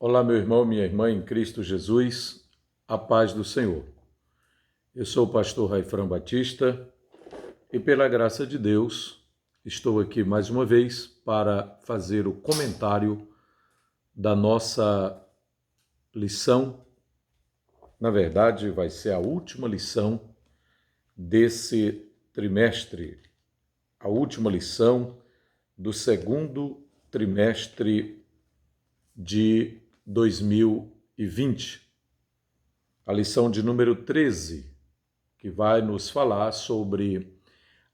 Olá, meu irmão, minha irmã em Cristo Jesus, a paz do Senhor. Eu sou o pastor Raifran Batista e, pela graça de Deus, estou aqui mais uma vez para fazer o comentário da nossa lição. Na verdade, vai ser a última lição desse trimestre, a última lição do segundo trimestre de 2020. A lição de número 13, que vai nos falar sobre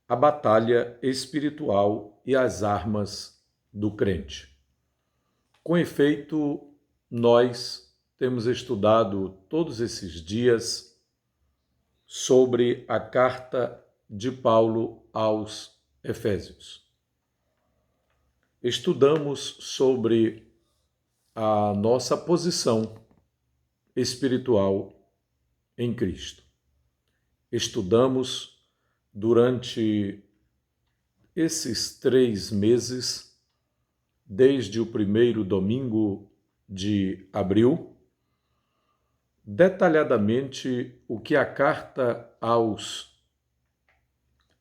a batalha espiritual e as armas do crente. Com efeito, nós temos estudado todos esses dias sobre a carta de Paulo aos Efésios. Estudamos sobre a nossa posição espiritual em Cristo. Estudamos durante esses 3 meses, desde o primeiro domingo de abril, detalhadamente o que a carta aos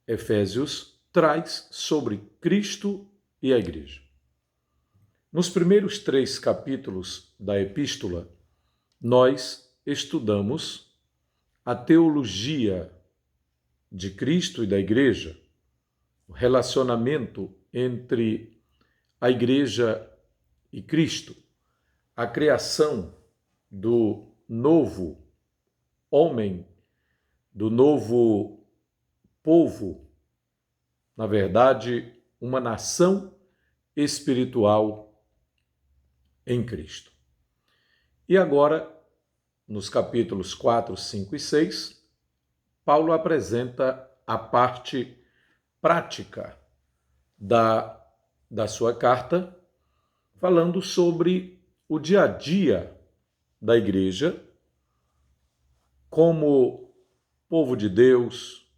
Efésios traz sobre Cristo e a Igreja. Nos primeiros 3 capítulos da epístola, nós estudamos a teologia de Cristo e da Igreja, o relacionamento entre a Igreja e Cristo, a criação do novo homem, do novo povo, na verdade, uma nação espiritual em Cristo. E agora, nos capítulos 4, 5 e 6, Paulo apresenta a parte prática da sua carta, falando sobre o dia a dia da igreja, como povo de Deus,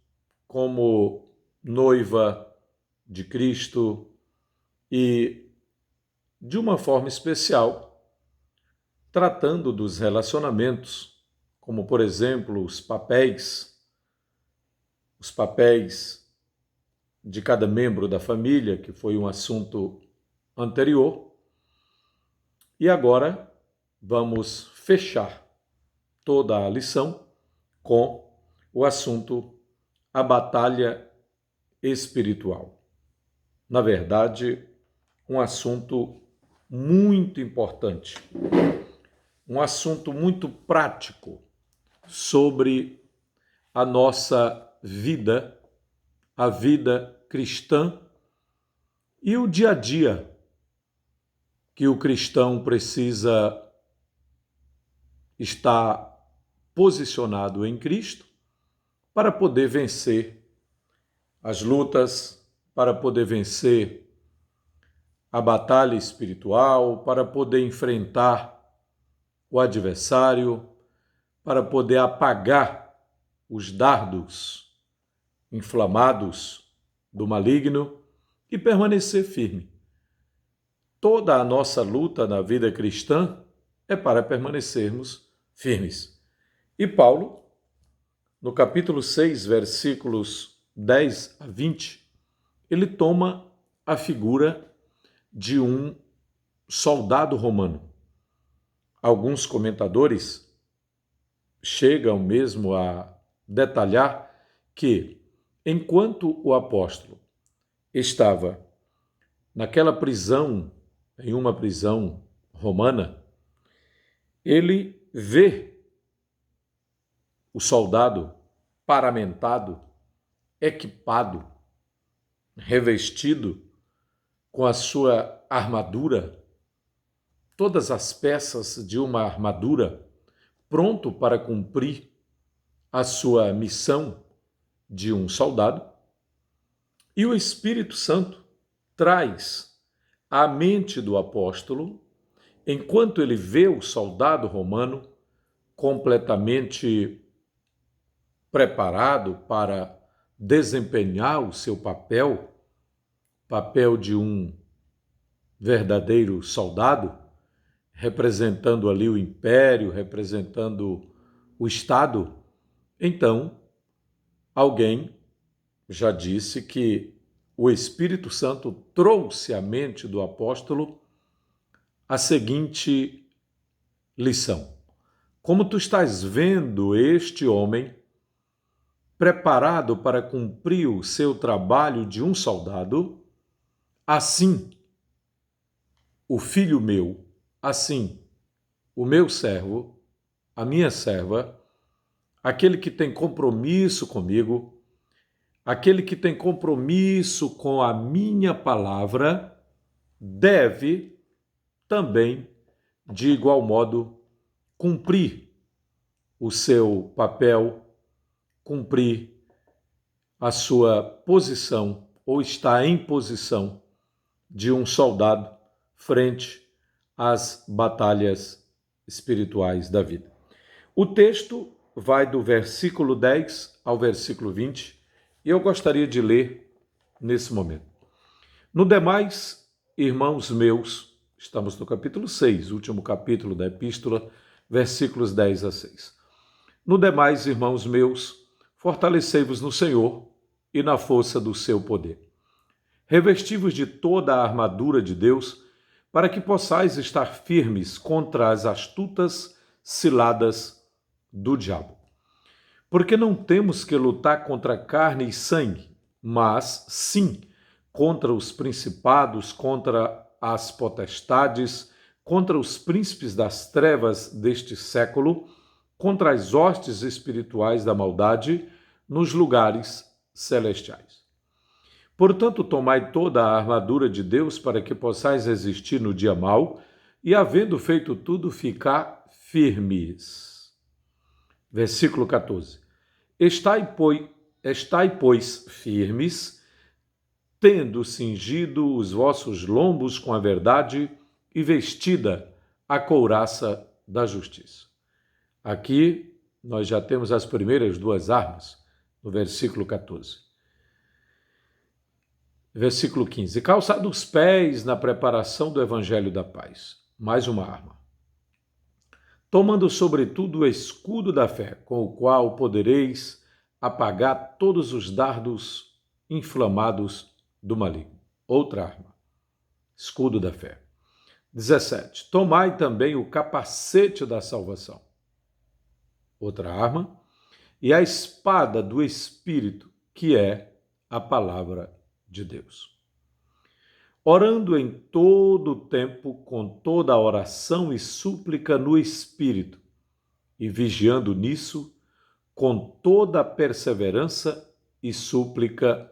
como noiva de Cristo e, de uma forma especial, tratando dos relacionamentos, como, por exemplo, os papéis de cada membro da família, que foi um assunto anterior. E agora vamos fechar toda a lição com o assunto a batalha espiritual. Na verdade, um assunto muito importante, um assunto muito prático sobre a nossa vida, a vida cristã e o dia a dia que o cristão precisa estar posicionado em Cristo para poder vencer as lutas, para poder vencer a batalha espiritual, para poder enfrentar o adversário, para poder apagar os dardos inflamados do maligno e permanecer firme. Toda a nossa luta na vida cristã é para permanecermos firmes. E Paulo, no capítulo 6, versículos 10 a 20, ele toma a figura de um soldado romano. Alguns comentadores chegam mesmo a detalhar que, enquanto o apóstolo estava naquela prisão, em uma prisão romana, ele vê o soldado paramentado, equipado, revestido com a sua armadura, todas as peças de uma armadura, pronto para cumprir a sua missão de um soldado. E o Espírito Santo traz à mente do apóstolo, enquanto ele vê o soldado romano completamente preparado para desempenhar o seu papel de um verdadeiro soldado, representando ali o império, representando o Estado, então alguém já disse que o Espírito Santo trouxe à mente do apóstolo a seguinte lição: como tu estás vendo este homem preparado para cumprir o seu trabalho de um soldado, assim o filho meu, assim o meu servo, a minha serva, aquele que tem compromisso comigo, aquele que tem compromisso com a minha palavra, deve também, de igual modo, cumprir o seu papel, cumprir a sua posição, ou está em posição de um soldado frente às batalhas espirituais da vida. O texto vai do versículo 10 ao versículo 20, e eu gostaria de ler nesse momento. No demais, irmãos meus, estamos no capítulo 6, último capítulo da epístola, versículos 10 a 6. No demais, irmãos meus, fortalecei-vos no Senhor e na força do seu poder. Revesti-vos de toda a armadura de Deus, para que possais estar firmes contra as astutas ciladas do diabo. Porque não temos que lutar contra carne e sangue, mas sim contra os principados, contra as potestades, contra os príncipes das trevas deste século, contra as hostes espirituais da maldade nos lugares celestiais. Portanto, tomai toda a armadura de Deus para que possais resistir no dia mau e, havendo feito tudo, ficar firmes. Versículo 14. Estai, pois, firmes, tendo cingido os vossos lombos com a verdade e vestida a couraça da justiça. Aqui nós já temos as primeiras duas armas, no versículo 14. Versículo 15. Calçado os pés na preparação do evangelho da paz. Mais uma arma. Tomando sobretudo o escudo da fé, com o qual podereis apagar todos os dardos inflamados do maligno. Outra arma. Escudo da fé. 17. Tomai também o capacete da salvação. Outra arma. E a espada do Espírito, que é a palavra de Deus. Orando em todo o tempo, com toda a oração e súplica no Espírito, e vigiando nisso, com toda a perseverança e súplica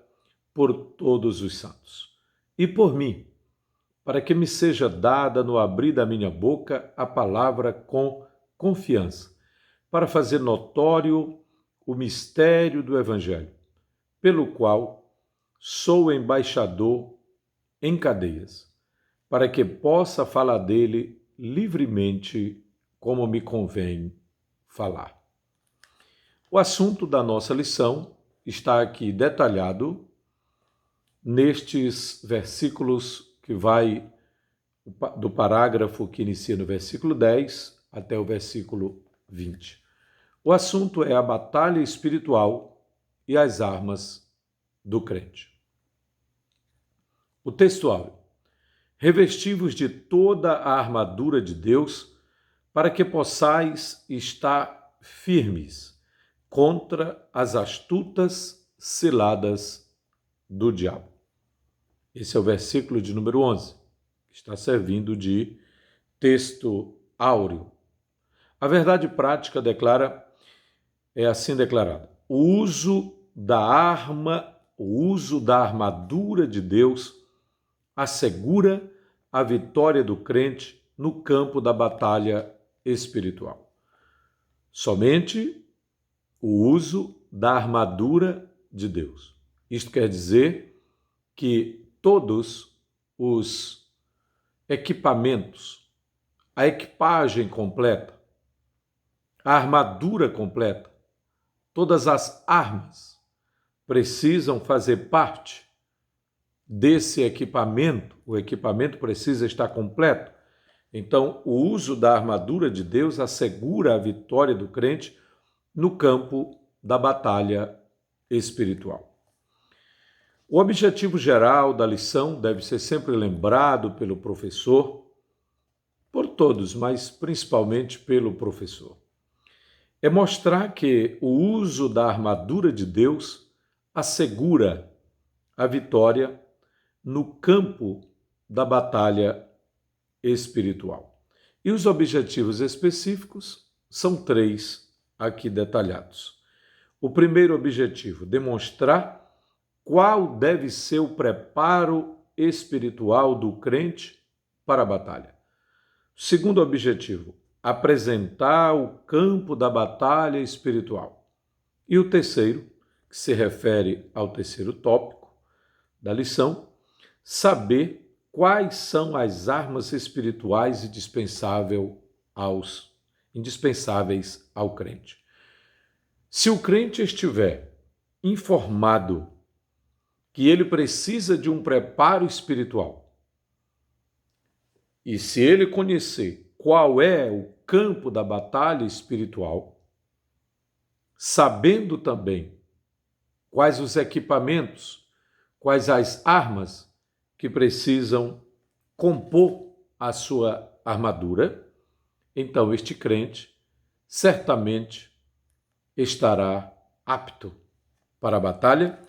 por todos os santos. E por mim, para que me seja dada no abrir da minha boca a palavra com confiança, para fazer notório o mistério do Evangelho, pelo qual sou embaixador em cadeias, para que possa falar dele livremente, como me convém falar. O assunto da nossa lição está aqui detalhado nestes versículos que vai do parágrafo que inicia no versículo 10 até o versículo 20. O assunto é a batalha espiritual e as armas do crente. O textual: revesti-vos de toda a armadura de Deus, para que possais estar firmes contra as astutas ciladas do diabo. Esse é o versículo de número 11, que está servindo de texto áureo. A verdade prática é assim declarada: o uso da armadura de Deus assegura a vitória do crente no campo da batalha espiritual. Somente o uso da armadura de Deus. Isto quer dizer que todos os equipamentos, a equipagem completa, a armadura completa, todas as armas precisam fazer parte desse equipamento. O equipamento precisa estar completo. Então, o uso da armadura de Deus assegura a vitória do crente no campo da batalha espiritual. O objetivo geral da lição deve ser sempre lembrado pelo professor, por todos, mas principalmente pelo professor. É mostrar que o uso da armadura de Deus assegura a vitória no campo da batalha espiritual. E os objetivos específicos são 3 aqui detalhados. O primeiro objetivo, demonstrar qual deve ser o preparo espiritual do crente para a batalha. Segundo objetivo, apresentar o campo da batalha espiritual. E o terceiro, que se refere ao terceiro tópico da lição, saber quais são as armas espirituais indispensáveis ao crente. Se o crente estiver informado que ele precisa de um preparo espiritual, e se ele conhecer qual é o campo da batalha espiritual, sabendo também quais os equipamentos, quais as armas que precisam compor a sua armadura, então este crente certamente estará apto para a batalha,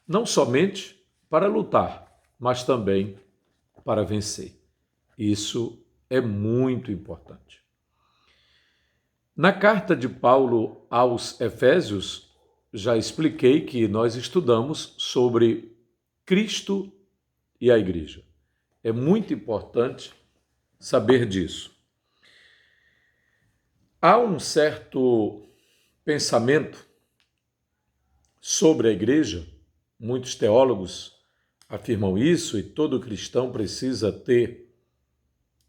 não somente para lutar, mas também para vencer. Isso é muito importante. Na carta de Paulo aos Efésios, já expliquei que nós estudamos sobre Cristo e a igreja. É muito importante saber disso. Há um certo pensamento sobre a igreja, muitos teólogos afirmam isso, e todo cristão precisa ter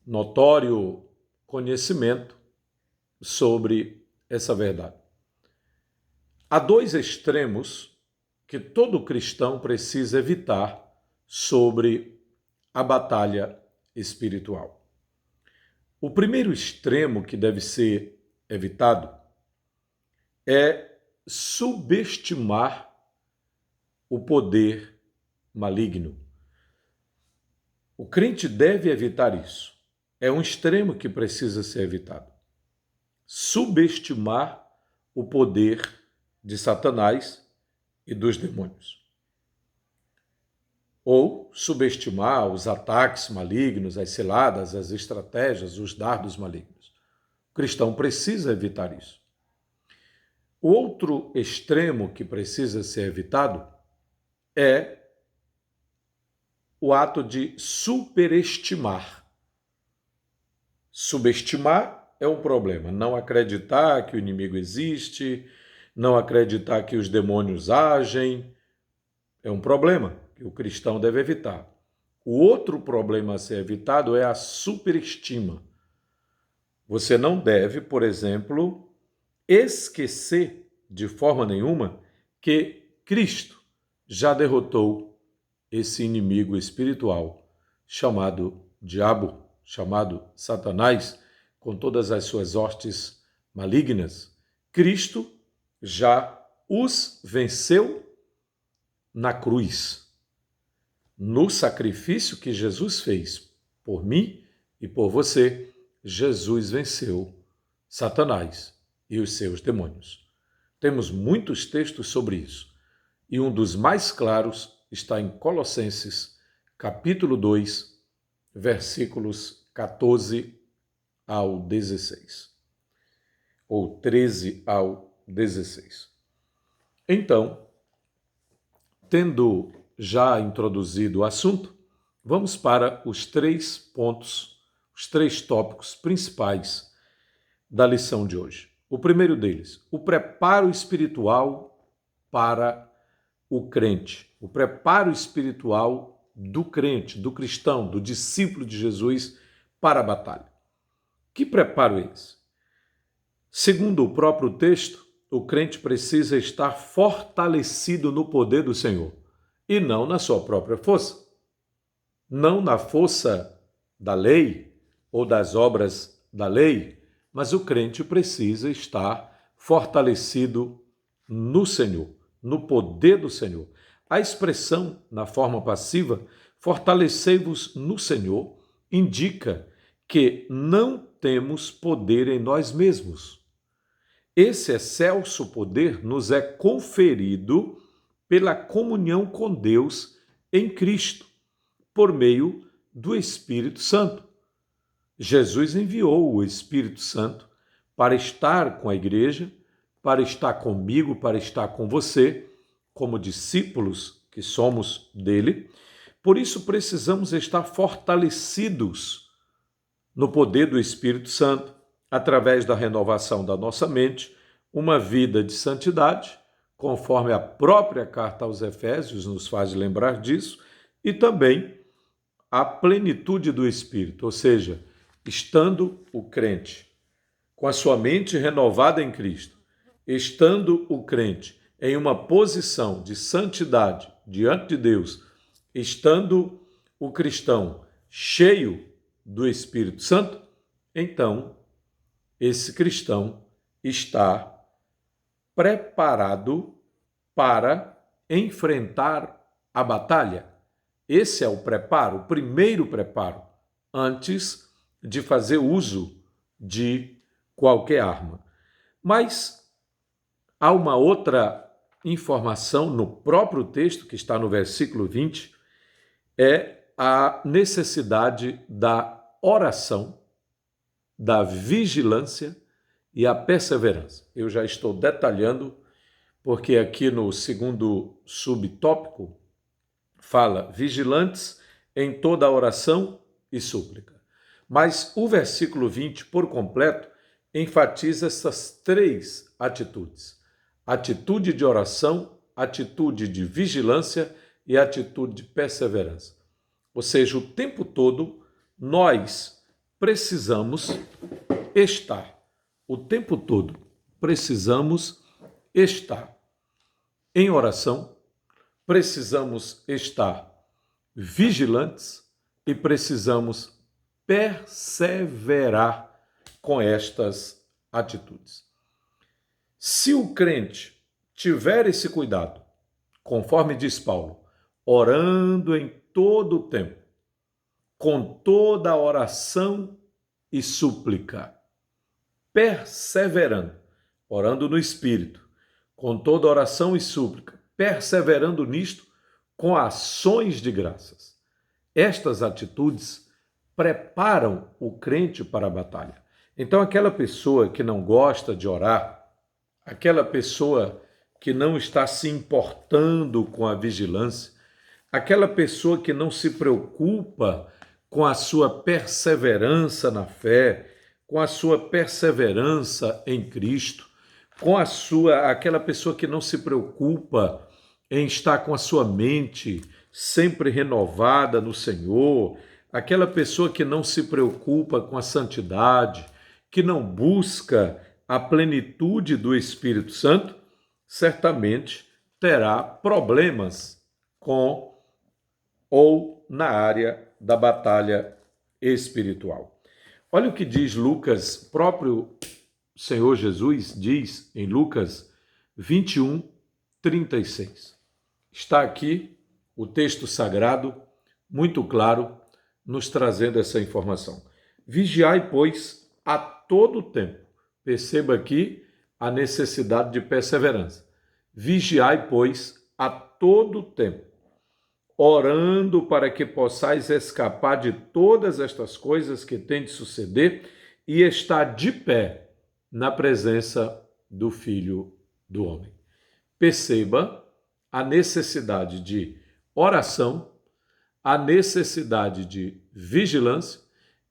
notório conhecimento sobre essa verdade. Há 2 extremos que todo cristão precisa evitar sobre a batalha espiritual. O primeiro extremo que deve ser evitado é subestimar o poder maligno. O crente deve evitar isso. É um extremo que precisa ser evitado. Subestimar o poder de Satanás e dos demônios. Ou subestimar os ataques malignos, as ciladas, as estratégias, os dardos malignos. O cristão precisa evitar isso. O outro extremo que precisa ser evitado é o ato de superestimar. Subestimar é um problema. Não acreditar que o inimigo existe, não acreditar que os demônios agem, é um problema que o cristão deve evitar. O outro problema a ser evitado é a superestima. Você não deve, por exemplo, esquecer de forma nenhuma que Cristo já derrotou esse inimigo espiritual chamado diabo, chamado Satanás, com todas as suas hostes malignas. Cristo já os venceu na cruz, no sacrifício que Jesus fez por mim e por você. Jesus venceu Satanás e os seus demônios. Temos muitos textos sobre isso, e um dos mais claros está em Colossenses, capítulo 2, versículos 14 ao 16, ou 13 ao 16. Então, tendo já introduzido o assunto, vamos para os 3 pontos, os 3 tópicos principais da lição de hoje. O primeiro deles, o preparo espiritual para o crente, o preparo espiritual do crente, do cristão, do discípulo de Jesus para a batalha. Que preparo é esse? Segundo o próprio texto, o crente precisa estar fortalecido no poder do Senhor e não na sua própria força. Não na força da lei ou das obras da lei, mas o crente precisa estar fortalecido no Senhor, no poder do Senhor. A expressão, na forma passiva, fortalecei-vos no Senhor, indica que não temos poder em nós mesmos. Esse excelso poder nos é conferido pela comunhão com Deus em Cristo, por meio do Espírito Santo. Jesus enviou o Espírito Santo para estar com a igreja, para estar comigo, para estar com você, como discípulos que somos dele. Por isso precisamos estar fortalecidos no poder do Espírito Santo, através da renovação da nossa mente, uma vida de santidade, conforme a própria carta aos Efésios nos faz lembrar disso, e também a plenitude do Espírito, ou seja, estando o crente com a sua mente renovada em Cristo, estando o crente em uma posição de santidade diante de Deus, estando o cristão cheio do Espírito Santo, então esse cristão está preparado para enfrentar a batalha. Esse é o preparo, o primeiro preparo, antes de fazer uso de qualquer arma. Mas há uma outra informação no próprio texto, que está no versículo 20, é a necessidade da oração, da vigilância e a perseverança. Eu já estou detalhando, porque aqui no segundo subtópico fala vigilantes em toda oração e súplica. Mas o versículo 20, por completo, enfatiza essas três atitudes: atitude de oração, atitude de vigilância e atitude de perseverança. Ou seja, o tempo todo nós precisamos estar. O tempo todo precisamos estar em oração, precisamos estar vigilantes e precisamos perseverar com estas atitudes. Se o crente tiver esse cuidado, conforme diz Paulo, orando em todo o tempo, com toda a oração e súplica, perseverando, orando no Espírito, com toda oração e súplica, perseverando nisto com ações de graças. Estas atitudes preparam o crente para a batalha. Então, aquela pessoa que não gosta de orar, aquela pessoa que não está se importando com a vigilância, aquela pessoa que não se preocupa com a sua perseverança na fé, com a sua perseverança em Cristo, com aquela pessoa que não se preocupa em estar com a sua mente sempre renovada no Senhor, aquela pessoa que não se preocupa com a santidade, que não busca a plenitude do Espírito Santo, certamente terá problemas com ou na área da batalha espiritual. Olha o que diz Lucas, próprio Senhor Jesus diz em Lucas 21, 36. Está aqui o texto sagrado, muito claro, nos trazendo essa informação. Vigiai, pois, a todo tempo. Perceba aqui a necessidade de perseverança. Vigiai, pois, a todo tempo, orando para que possais escapar de todas estas coisas que têm de suceder e estar de pé na presença do Filho do Homem. Perceba a necessidade de oração, a necessidade de vigilância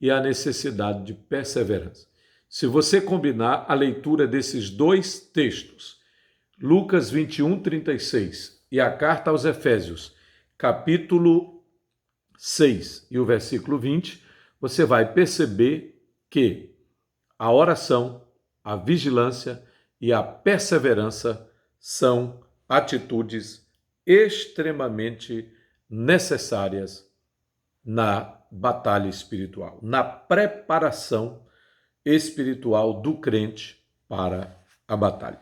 e a necessidade de perseverança. Se você combinar a leitura desses dois textos, Lucas 21, 36 e a carta aos Efésios, capítulo 6 e o versículo 20, você vai perceber que a oração, a vigilância e a perseverança são atitudes extremamente necessárias na batalha espiritual, na preparação espiritual do crente para a batalha.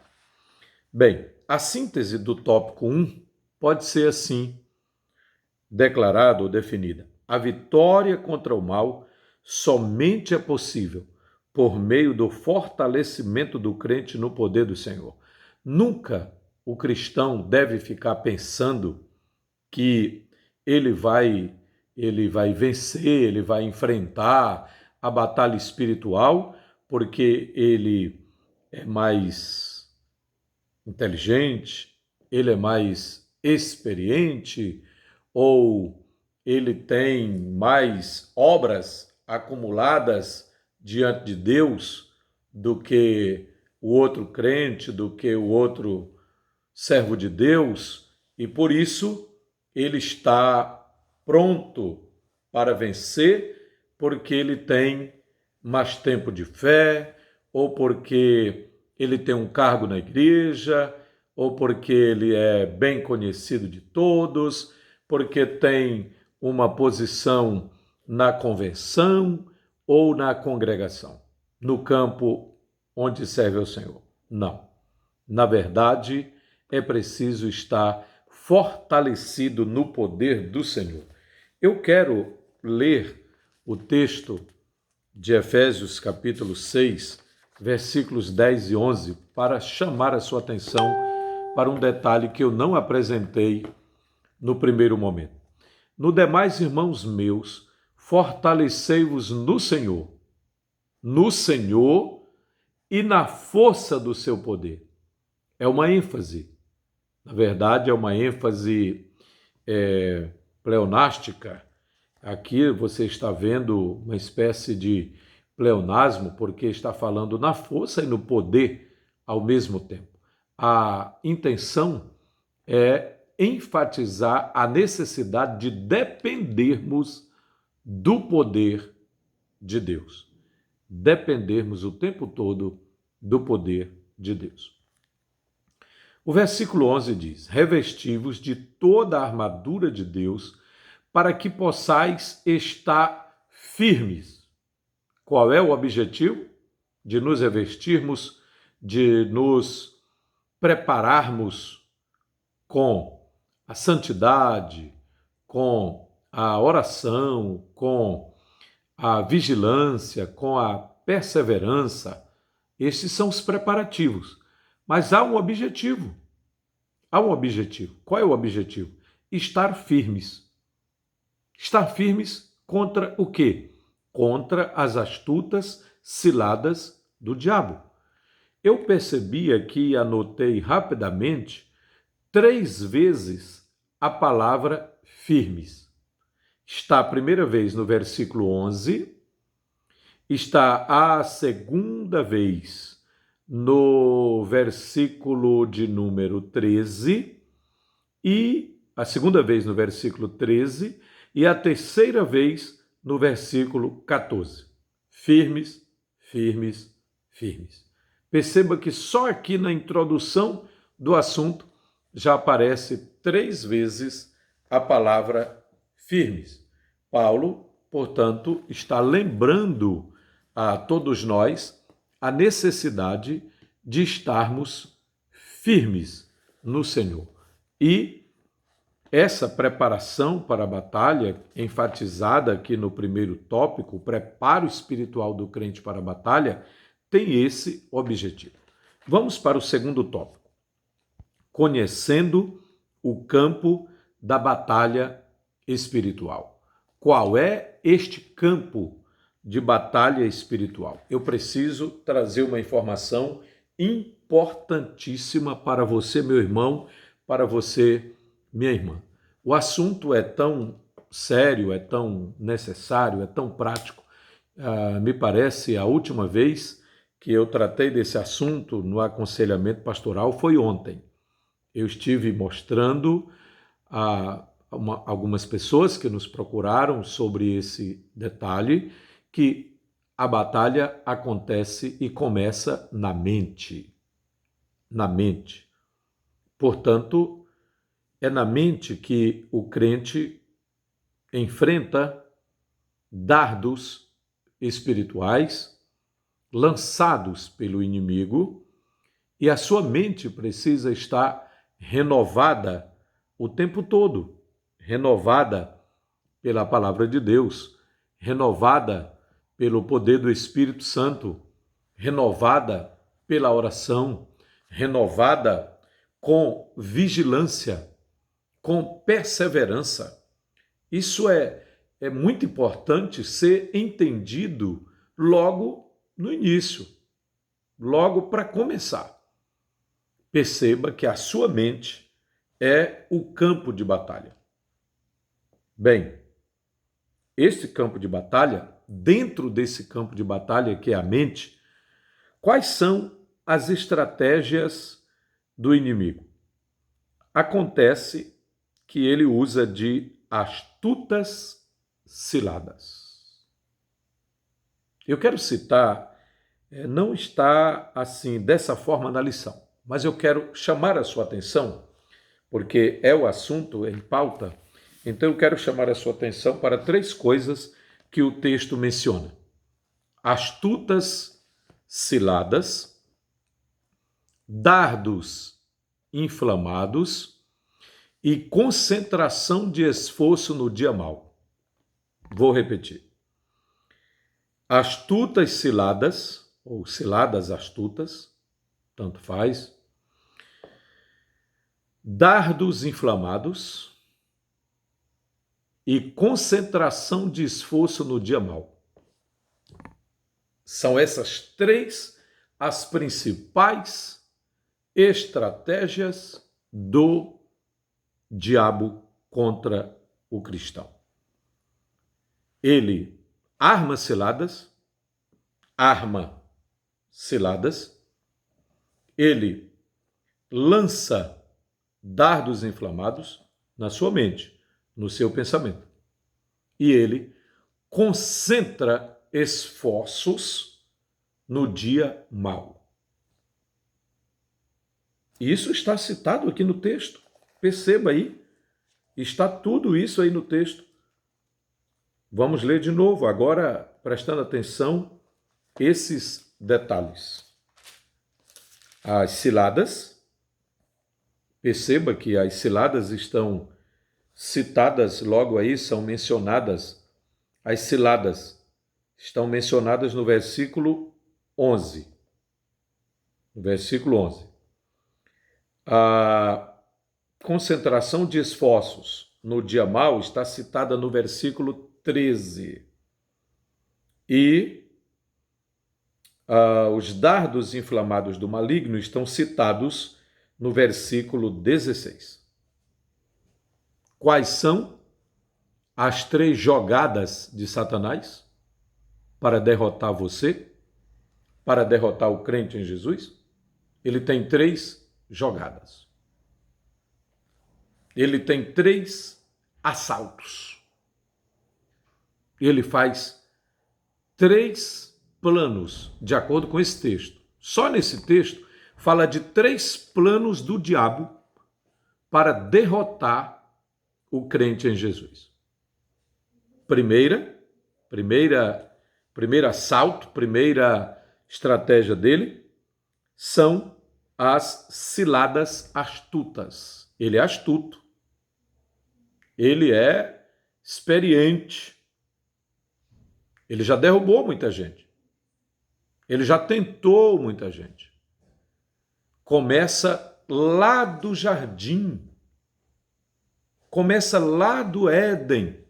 Bem, a síntese do tópico 1 pode ser assim declarada ou definida: a vitória contra o mal somente é possível por meio do fortalecimento do crente no poder do Senhor. Nunca o cristão deve ficar pensando que ele vai vencer, ele vai enfrentar a batalha espiritual porque ele é mais inteligente, ele é mais experiente ou ele tem mais obras acumuladas diante de Deus do que o outro crente, do que o outro servo de Deus, e por isso ele está pronto para vencer, porque ele tem mais tempo de fé, ou porque ele tem um cargo na igreja, ou porque ele é bem conhecido de todos, porque tem uma posição na convenção ou na congregação, no campo onde serve ao Senhor. Não. Na verdade, é preciso estar fortalecido no poder do Senhor. Eu quero ler o texto de Efésios capítulo 6, versículos 10 e 11, para chamar a sua atenção para um detalhe que eu não apresentei no primeiro momento. No demais, irmãos meus, fortalecei-vos no Senhor e na força do seu poder. É uma ênfase. Na verdade, é uma ênfase pleonástica. Aqui você está vendo uma espécie de pleonasmo, porque está falando na força e no poder ao mesmo tempo. A intenção é enfatizar a necessidade de dependermos do poder de Deus. Dependermos o tempo todo do poder de Deus. O versículo 11 diz: revesti-vos de toda a armadura de Deus, para que possais estar firmes. Qual é o objetivo? De nos revestirmos, de nos prepararmos com a santidade, com a oração, com a vigilância, com a perseverança. Estes são os preparativos. Mas há um objetivo. Há um objetivo. Qual é o objetivo? Estar firmes. Estar firmes contra o quê? Contra as astutas ciladas do diabo. Eu percebi aqui e anotei rapidamente 3 vezes a palavra firmes. Está a primeira vez no versículo 11, está a segunda vez no versículo de número 13, e a segunda vez no versículo 13, e a terceira vez no versículo 14. Firmes, firmes, firmes. Perceba que só aqui na introdução do assunto já aparece 3 vezes a palavra firmes. Paulo, portanto, está lembrando a todos nós a necessidade de estarmos firmes no Senhor. E essa preparação para a batalha, enfatizada aqui no primeiro tópico, o preparo espiritual do crente para a batalha, tem esse objetivo. Vamos para o segundo tópico. Conhecendo o campo da batalha espiritual. Qual é este campo de batalha espiritual? Eu preciso trazer uma informação importantíssima para você, meu irmão, para você, minha irmã. O assunto é tão sério, é tão necessário, é tão prático. Me parece a última vez que eu tratei desse assunto no aconselhamento pastoral foi ontem. Eu estive mostrando a algumas pessoas que nos procuraram sobre esse detalhe, que a batalha acontece e começa na mente. Na mente. Portanto, é na mente que o crente enfrenta dardos espirituais lançados pelo inimigo, e a sua mente precisa estar renovada o tempo todo, renovada pela palavra de Deus, renovada pelo poder do Espírito Santo, renovada pela oração, renovada com vigilância, com perseverança. Isso é muito importante ser entendido logo no início, logo para começar. Perceba que a sua mente é o campo de batalha. Bem, esse campo de batalha, dentro desse campo de batalha que é a mente, quais são as estratégias do inimigo? Acontece que ele usa de astutas ciladas. Eu quero citar, não está assim dessa forma na lição, mas eu quero chamar a sua atenção, porque é o assunto em pauta, então eu quero chamar a sua atenção para 3 coisas que o texto menciona: astutas ciladas, dardos inflamados e concentração de esforço no dia mau. Vou repetir. Astutas ciladas, ou ciladas astutas, tanto faz. Dardos inflamados e concentração de esforço no dia mau. São essas 3 as principais estratégias do diabo contra o cristão. Ele arma ciladas, ele lança dardos inflamados na sua mente, no seu pensamento. E ele concentra esforços no dia mau. Isso está citado aqui no texto. Perceba aí, está tudo isso aí no texto. Vamos ler de novo, agora prestando atenção esses detalhes. As ciladas, perceba que as ciladas estão citadas logo aí, são mencionadas, as ciladas estão mencionadas no versículo 11. No versículo 11. A concentração de esforços no dia mau está citada no versículo 13. E os dardos inflamados do maligno estão citados no versículo 16. Quais são as 3 jogadas de Satanás para derrotar você, para derrotar o crente em Jesus? Ele tem 3 jogadas. Ele tem 3 assaltos. Ele faz 3 planos, de acordo com esse texto. Só nesse texto fala de 3 planos do diabo para derrotar o crente em Jesus. Primeiro assalto, primeira estratégia dele são as ciladas astutas. Ele é astuto. Ele é experiente. Ele já derrubou muita gente. Ele já tentou muita gente. Começa lá do jardim. Começa lá do Éden.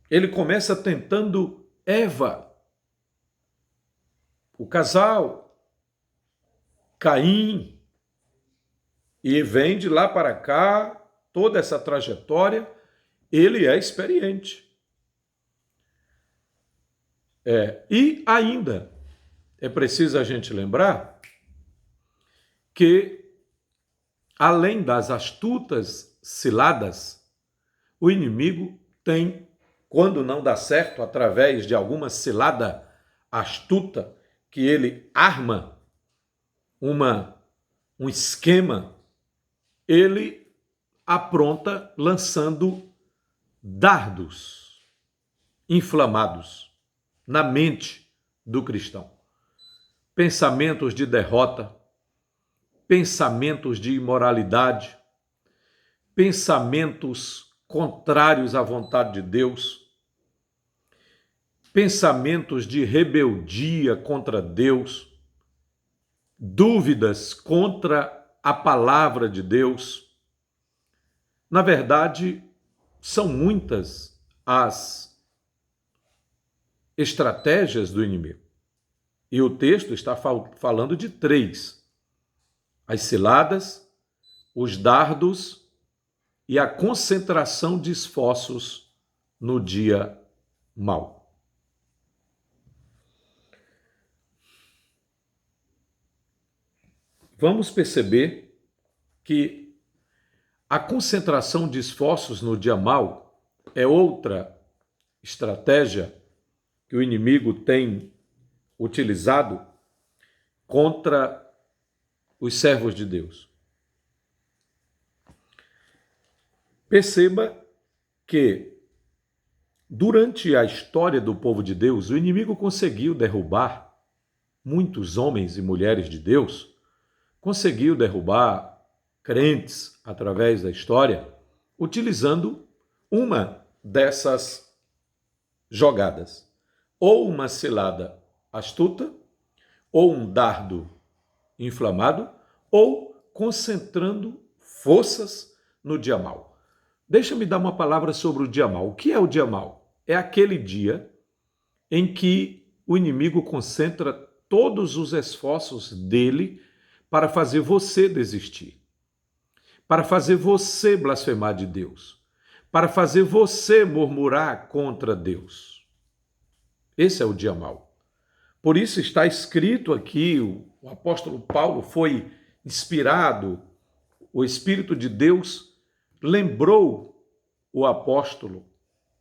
Ele começa tentando Eva, o casal, Caim, e vem de lá para cá, toda essa trajetória, ele é experiente. E ainda é preciso a gente lembrar que, além das astutas ciladas, o inimigo tem, quando não dá certo, através de alguma cilada astuta que ele arma, um esquema, ele apronta lançando dardos. inflamados na mente do cristão. Pensamentos de derrota, pensamentos de imoralidade, pensamentos contrários à vontade de Deus, pensamentos de rebeldia contra Deus, dúvidas contra a palavra de Deus. Na verdade, são muitas as estratégias do inimigo. E o texto está falando de 3: as ciladas, os dardos e a concentração de esforços no dia mau. Vamos perceber que a concentração de esforços no dia mau é outra estratégia que o inimigo tem utilizado contra os servos de Deus. Perceba que, durante a história do povo de Deus, o inimigo conseguiu derrubar muitos homens e mulheres de Deus, conseguiu derrubar crentes através da história, utilizando uma dessas jogadas. Ou uma cilada astuta, ou um dardo inflamado, ou concentrando forças no dia mau. Deixa-me dar uma palavra sobre o dia mau. O que é o dia mau? É aquele dia em que o inimigo concentra todos os esforços dele para fazer você desistir, para fazer você blasfemar de Deus, para fazer você murmurar contra Deus. Esse é o dia mau. Por isso está escrito aqui, o apóstolo Paulo foi inspirado, o Espírito de Deus lembrou o apóstolo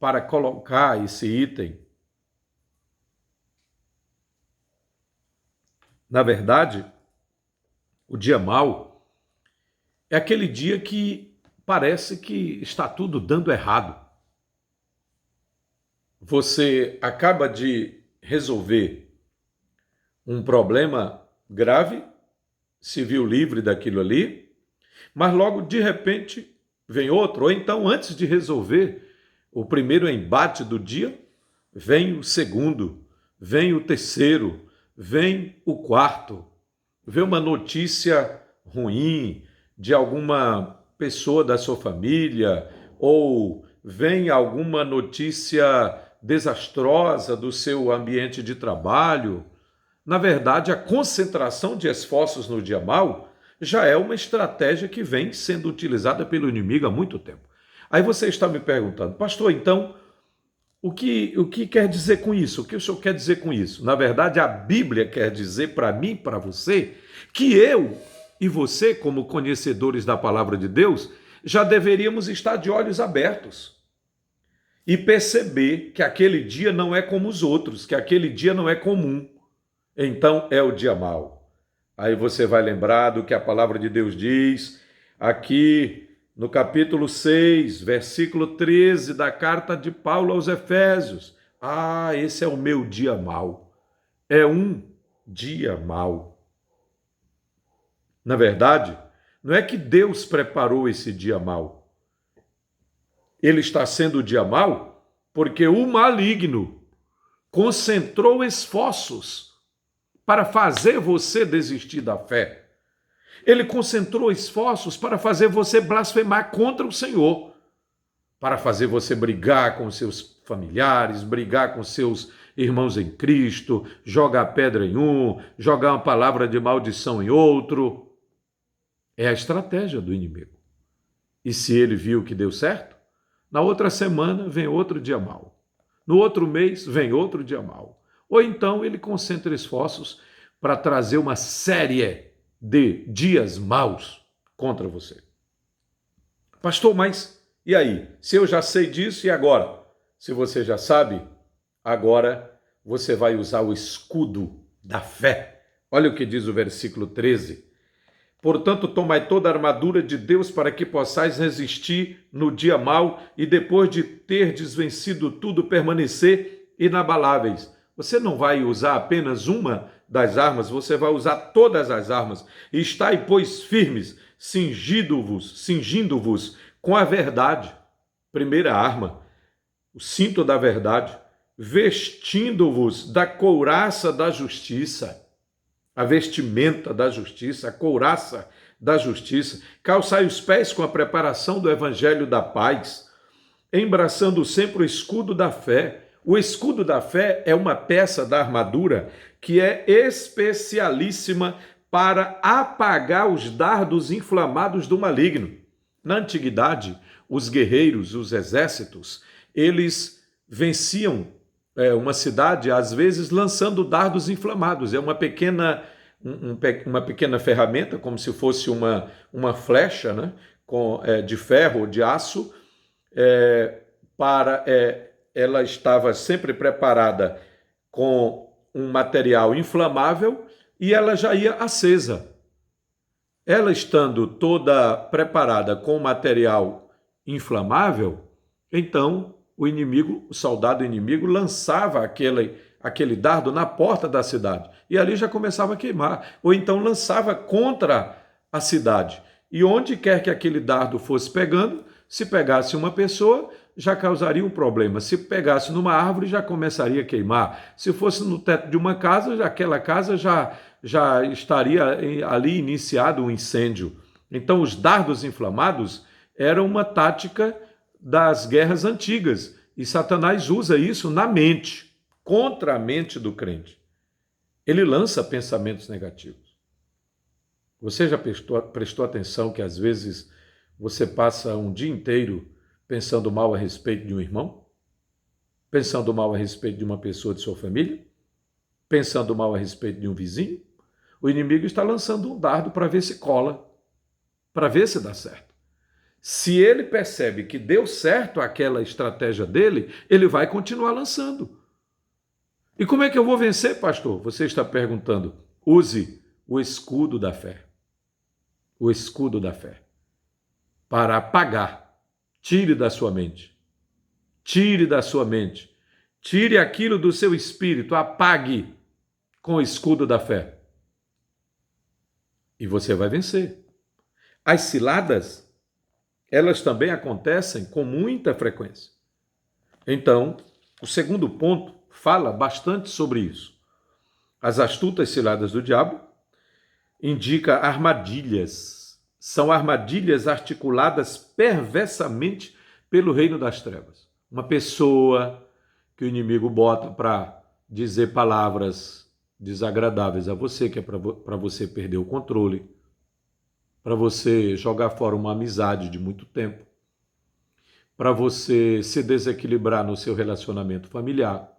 para colocar esse item. Na verdade, o dia mau é aquele dia que parece que está tudo dando errado. Você acaba de resolver um problema grave, se viu livre daquilo ali, mas logo de repente vem outro, ou então antes de resolver o primeiro embate do dia, vem o segundo, vem o terceiro, vem o quarto, vem uma notícia ruim de alguma pessoa da sua família, ou vem alguma notícia desastrosa do seu ambiente de trabalho. Na verdade, a concentração de esforços no dia mau já é uma estratégia que vem sendo utilizada pelo inimigo há muito tempo. Aí você está me perguntando, pastor, então, o que quer dizer com isso? O que o senhor quer dizer com isso? Na verdade, a Bíblia quer dizer para mim, para você, que eu e você, como conhecedores da palavra de Deus, já deveríamos estar de olhos abertos e perceber que aquele dia não é como os outros, que aquele dia não é comum. Então é o dia mau. Aí você vai lembrar do que a palavra de Deus diz aqui no capítulo 6, versículo 13 da carta de Paulo aos Efésios. Ah, esse é o meu dia mau. É um dia mau. Na verdade, não é que Deus preparou esse dia mau. Ele está sendo o dia mau porque o maligno concentrou esforços para fazer você desistir da fé. Ele concentrou esforços para fazer você blasfemar contra o Senhor, para fazer você brigar com seus familiares, brigar com seus irmãos em Cristo, jogar pedra em um, jogar uma palavra de maldição em outro. É a estratégia do inimigo. E se ele viu que deu certo, na outra semana vem outro dia mau. No outro mês vem outro dia mau. Ou então ele concentra esforços para trazer uma série de dias maus contra você. Pastor, mas e aí? Se eu já sei disso, e agora? Se você já sabe, agora você vai usar o escudo da fé. Olha o que diz o versículo 13. Portanto, tomai toda a armadura de Deus para que possais resistir no dia mau e depois de terdes vencido tudo, permanecer inabaláveis. Você não vai usar apenas uma das armas, você vai usar todas as armas. Estai, pois, firmes, cingindo-vos com a verdade. Primeira arma, o cinto da verdade. Vestindo-vos da couraça da justiça. A vestimenta da justiça, a couraça da justiça. Calçai os pés com a preparação do evangelho da paz, embraçando sempre o escudo da fé. O escudo da fé é uma peça da armadura que é especialíssima para apagar os dardos inflamados do maligno. Na antiguidade, os guerreiros, os exércitos, eles venciam uma cidade, às vezes, lançando dardos inflamados. É uma pequena ferramenta, como se fosse uma flecha, né? De ferro ou de aço, ela estava sempre preparada com um material inflamável e ela já ia acesa. Ela estando toda preparada com material inflamável, então o soldado inimigo lançava aquele dardo na porta da cidade e ali já começava a queimar, ou então lançava contra a cidade. E onde quer que aquele dardo fosse pegando, se pegasse uma pessoa, já causaria um problema. Se pegasse numa árvore, já começaria a queimar. Se fosse no teto de uma casa, aquela casa já estaria ali iniciado um incêndio. Então, os dardos inflamados eram uma tática das guerras antigas, e Satanás usa isso na mente, contra a mente do crente. Ele lança pensamentos negativos. Você já prestou atenção que às vezes você passa um dia inteiro pensando mal a respeito de um irmão? Pensando mal a respeito de uma pessoa de sua família? Pensando mal a respeito de um vizinho? O inimigo está lançando um dardo para ver se cola, para ver se dá certo. Se ele percebe que deu certo aquela estratégia dele, ele vai continuar lançando. E como é que eu vou vencer, pastor? Você está perguntando. Use o escudo da fé. O escudo da fé. Para apagar. Tire da sua mente. Tire da sua mente. Tire aquilo do seu espírito. Apague com o escudo da fé. E você vai vencer. As ciladas, elas também acontecem com muita frequência. Então, o segundo ponto fala bastante sobre isso. As astutas ciladas do diabo indica armadilhas. São armadilhas articuladas perversamente pelo reino das trevas. Uma pessoa que o inimigo bota para dizer palavras desagradáveis a você, que é para você perder o controle, para você jogar fora uma amizade de muito tempo, para você se desequilibrar no seu relacionamento familiar.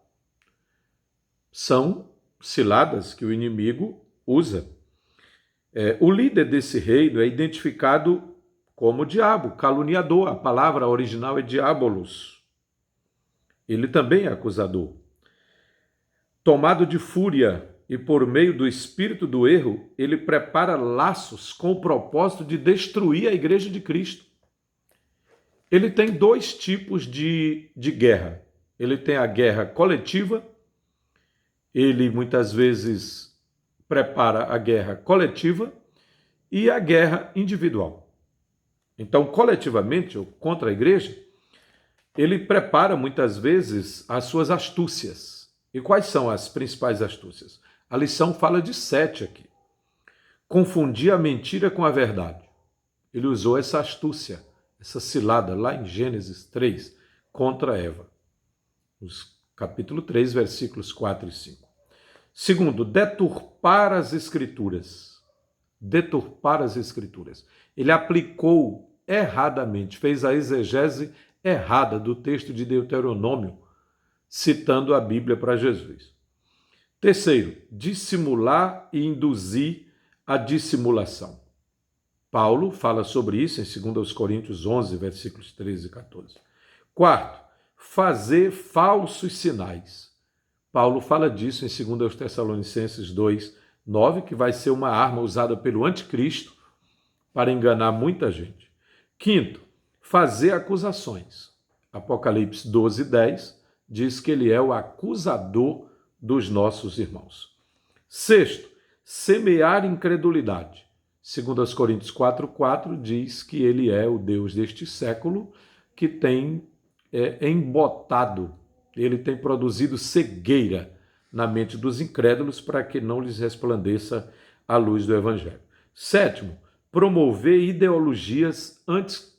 São ciladas que o inimigo usa. O líder desse reino é identificado como diabo, caluniador. A palavra original é diabolos. Ele também é acusador. Tomado de fúria e por meio do espírito do erro, ele prepara laços com o propósito de destruir a igreja de Cristo. Ele tem dois tipos de guerra. Ele tem a guerra coletiva. Ele muitas vezes prepara a guerra coletiva e a guerra individual. Então, coletivamente, ou contra a igreja, ele prepara muitas vezes as suas astúcias. E quais são as principais astúcias? A lição fala de 7 aqui. Confundir a mentira com a verdade. Ele usou essa astúcia, essa cilada lá em Gênesis 3 contra Eva. Capítulo 3, versículos 4 e 5. Segundo, deturpar as escrituras. Deturpar as escrituras. Ele aplicou erradamente, fez a exegese errada do texto de Deuteronômio, citando a Bíblia para Jesus. Terceiro, dissimular e induzir a dissimulação. Paulo fala sobre isso em 2 Coríntios 11, versículos 13 e 14. Quarto, fazer falsos sinais. Paulo fala disso em 2 Tessalonicenses 2, 9, que vai ser uma arma usada pelo anticristo, para enganar muita gente. Quinto, fazer acusações. Apocalipse 12:10 diz que ele é o acusador dos nossos irmãos. Sexto, semear incredulidade. 2 Coríntios 4:4 diz que ele é o Deus deste século que tem embotado, ele tem produzido cegueira na mente dos incrédulos para que não lhes resplandeça a luz do Evangelho. Sétimo, promover ideologias anticristãs.